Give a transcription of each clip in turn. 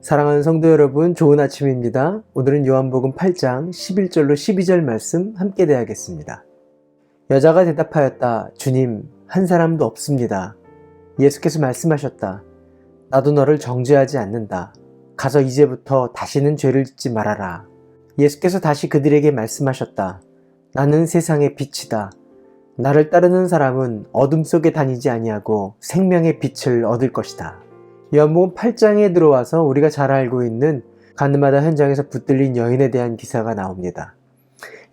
사랑하는 성도 여러분, 좋은 아침입니다. 오늘은 요한복음 8장 11절로 12절 말씀 함께 대하겠습니다. 여자가 대답하였다. 주님, 한 사람도 없습니다. 예수께서 말씀하셨다. 나도 너를 정죄하지 않는다. 가서 이제부터 다시는 죄를 짓지 말아라. 예수께서 다시 그들에게 말씀하셨다. 나는 세상의 빛이다. 나를 따르는 사람은 어둠 속에 다니지 아니하고 생명의 빛을 얻을 것이다. 요한복음 8장에 들어와서 우리가 잘 알고 있는 가늠하다 현장에서 붙들린 여인에 대한 기사가 나옵니다.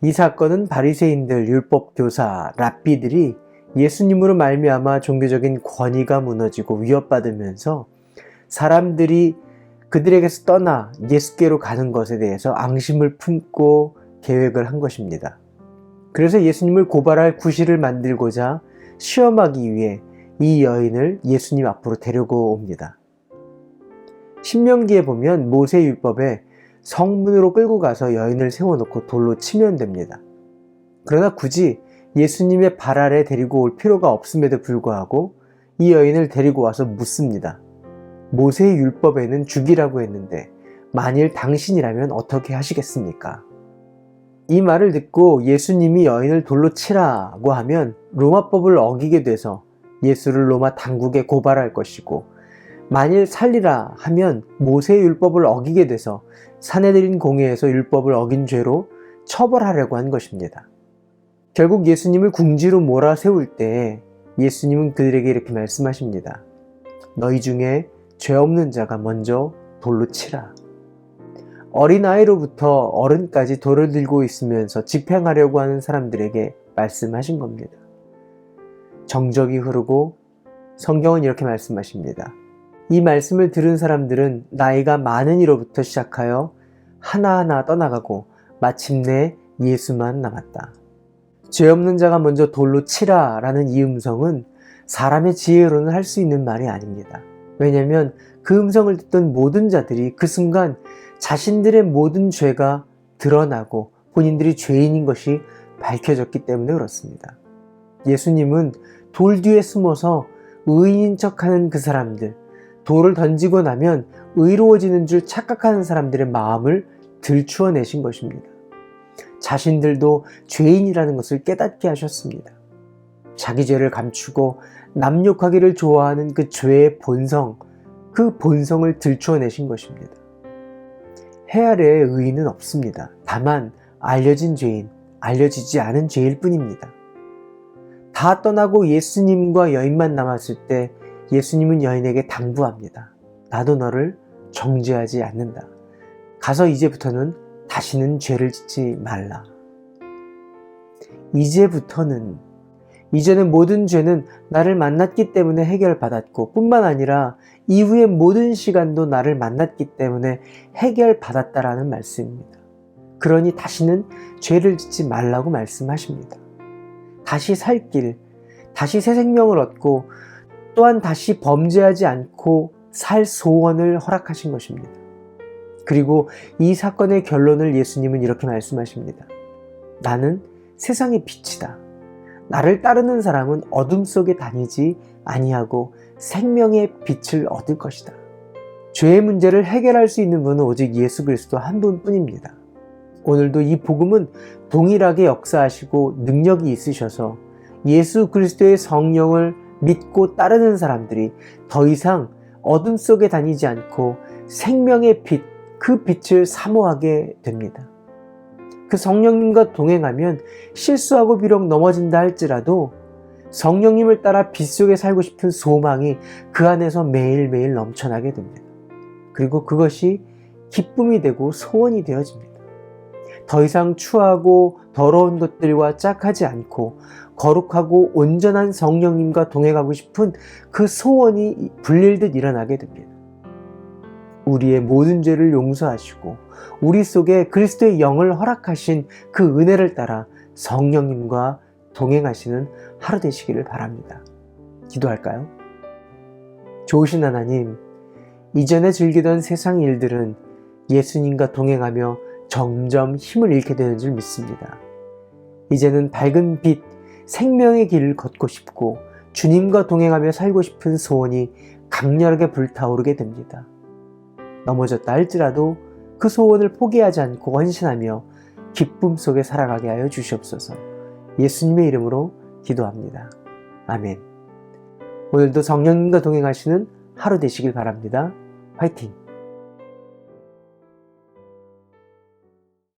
이 사건은 바리새인들, 율법 교사, 랍비들이 예수님으로 말미암아 종교적인 권위가 무너지고 위협받으면서 사람들이 그들에게서 떠나 예수께로 가는 것에 대해서 앙심을 품고 계획을 한 것입니다. 그래서 예수님을 고발할 구실을 만들고자 시험하기 위해 이 여인을 예수님 앞으로 데리고 옵니다. 신명기에 보면 모세율법에 성문으로 끌고 가서 여인을 세워놓고 돌로 치면 됩니다. 그러나 굳이 예수님의 발 아래 데리고 올 필요가 없음에도 불구하고 이 여인을 데리고 와서 묻습니다. 모세율법에는 죽이라고 했는데 만일 당신이라면 어떻게 하시겠습니까? 이 말을 듣고 예수님이 여인을 돌로 치라고 하면 로마법을 어기게 돼서 예수를 로마 당국에 고발할 것이고, 만일 살리라 하면 모세율법을 어기게 돼서 산헤드린 공회에서 율법을 어긴 죄로 처벌하려고 한 것입니다. 결국 예수님을 궁지로 몰아세울 때 예수님은 그들에게 이렇게 말씀하십니다. 너희 중에 죄 없는 자가 먼저 돌로 치라. 어린아이로부터 어른까지 돌을 들고 있으면서 집행하려고 하는 사람들에게 말씀하신 겁니다. 정적이 흐르고 성경은 이렇게 말씀하십니다. 이 말씀을 들은 사람들은 나이가 많은 이로부터 시작하여 하나하나 떠나가고 마침내 예수만 남았다. 죄 없는 자가 먼저 돌로 치라 라는 이 음성은 사람의 지혜로는 할 수 있는 말이 아닙니다. 왜냐하면 그 음성을 듣던 모든 자들이 그 순간 자신들의 모든 죄가 드러나고 본인들이 죄인인 것이 밝혀졌기 때문에 그렇습니다. 예수님은 돌 뒤에 숨어서 의인인 척하는 그 사람들, 돌을 던지고 나면 의로워지는 줄 착각하는 사람들의 마음을 들추어내신 것입니다. 자신들도 죄인이라는 것을 깨닫게 하셨습니다. 자기 죄를 감추고 남욕하기를 좋아하는 그 죄의 본성, 그 본성을 들추어내신 것입니다. 해 아래에 의인은 없습니다. 다만 알려진 죄인, 알려지지 않은 죄일 뿐입니다. 다 떠나고 예수님과 여인만 남았을 때 예수님은 여인에게 당부합니다. 나도 너를 정죄하지 않는다. 가서 이제부터는 다시는 죄를 짓지 말라. 이제부터는, 이전의 모든 죄는 나를 만났기 때문에 해결받았고 뿐만 아니라 이후의 모든 시간도 나를 만났기 때문에 해결받았다라는 말씀입니다. 그러니 다시는 죄를 짓지 말라고 말씀하십니다. 다시 살 길, 다시 새 생명을 얻고 또한 다시 범죄하지 않고 살 소원을 허락하신 것입니다. 그리고 이 사건의 결론을 예수님은 이렇게 말씀하십니다. 나는 세상의 빛이다. 나를 따르는 사람은 어둠 속에 다니지 아니하고 생명의 빛을 얻을 것이다. 죄의 문제를 해결할 수 있는 분은 오직 예수 그리스도 한 분뿐입니다. 오늘도 이 복음은 동일하게 역사하시고 능력이 있으셔서 예수 그리스도의 성령을 믿고 따르는 사람들이 더 이상 어둠 속에 다니지 않고 생명의 빛, 그 빛을 사모하게 됩니다. 그 성령님과 동행하면 실수하고 비록 넘어진다 할지라도 성령님을 따라 빛 속에 살고 싶은 소망이 그 안에서 매일매일 넘쳐나게 됩니다. 그리고 그것이 기쁨이 되고 소원이 되어집니다. 더 이상 추하고 더러운 것들과 짝하지 않고 거룩하고 온전한 성령님과 동행하고 싶은 그 소원이 불릴듯 일어나게 됩니다. 우리의 모든 죄를 용서하시고 우리 속에 그리스도의 영을 허락하신 그 은혜를 따라 성령님과 동행하시는 하루 되시기를 바랍니다. 기도할까요? 좋으신 하나님, 이전에 즐기던 세상 일들은 예수님과 동행하며 점점 힘을 잃게 되는 줄 믿습니다. 이제는 밝은 빛, 생명의 길을 걷고 싶고 주님과 동행하며 살고 싶은 소원이 강렬하게 불타오르게 됩니다. 넘어졌다 할지라도 그 소원을 포기하지 않고 헌신하며 기쁨 속에 살아가게 하여 주시옵소서. 예수님의 이름으로 기도합니다. 아멘. 오늘도 성령님과 동행하시는 하루 되시길 바랍니다. 화이팅!